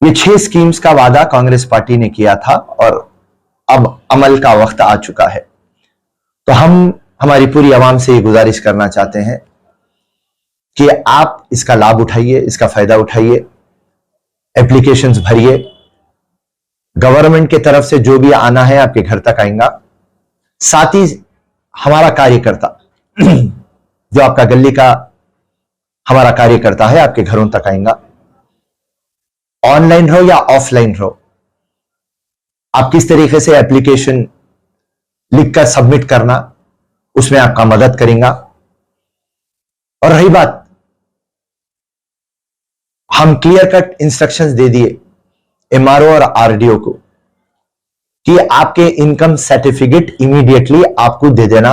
ये 6 स्कीम्स का वादा कांग्रेस पार्टी ने किया था और अब अमल का वक्त आ चुका है। तो हम हमारी पूरी आवाम से ये गुजारिश करना चाहते हैं कि आप इसका लाभ उठाइए, इसका फायदा उठाइए, एप्लीकेशंस भरिए। गवर्नमेंट की तरफ से जो भी आना है आपके घर तक आएगा। साथ ही हमारा कार्यकर्ता जो आपका गली का हमारा कार्यकर्ता है आपके घरों तक आएगा। ऑनलाइन रहो या ऑफलाइन रहो, आप किस तरीके से एप्लीकेशन लिखकर सबमिट करना, उसमें आपका मदद करेगा। और रही बात, हम क्लियर कट इंस्ट्रक्शंस दे दिए एमआरओ और आरडीओ को कि आपके इनकम सर्टिफिकेट इमीडिएटली आपको दे देना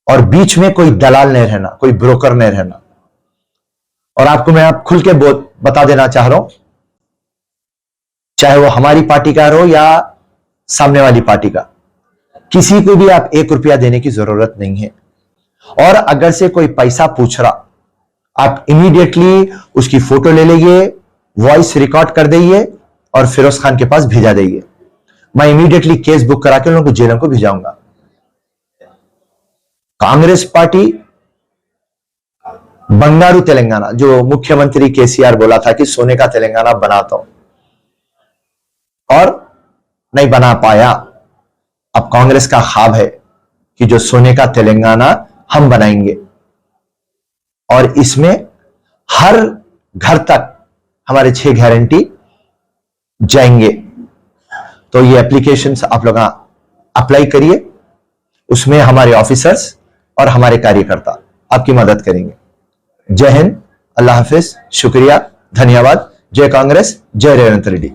और बीच में कोई दलाल नहीं रहना, कोई ब्रोकर नहीं रहना। और आपको मैं आप खुल के बता देना चाह रहा हूं, चाहे वो हमारी पार्टी का हो या सामने वाली पार्टी का, किसी को भी आप 1 रुपया देने की जरूरत नहीं है। और अगर से कोई पैसा पूछ रहा, आप इमीडिएटली उसकी फोटो ले लीजिए, वॉइस रिकॉर्ड कर दीजिए और फिरोज खान के पास भेजा दीजिए। मैं इमीडिएटली केस बुक करा के उनको जेलों को भेजाऊंगा। कांग्रेस पार्टी बंगारू तेलंगाना, जो मुख्यमंत्री केसीआर बोला था कि सोने का तेलंगाना बनाता हूं, और नहीं बना पाया। अब कांग्रेस का ख्वाब है कि जो सोने का तेलंगाना हम बनाएंगे और इसमें हर घर तक हमारे 6 गारंटी जाएंगे। तो ये एप्लीकेशंस आप लोग अप्लाई करिए, उसमें हमारे ऑफिसर्स और हमारे कार्यकर्ता आपकी मदद करेंगे। जय हिंद, अल्लाह हाफिज, शुक्रिया, धन्यवाद। जय कांग्रेस, जय रेवंत रेड्डी।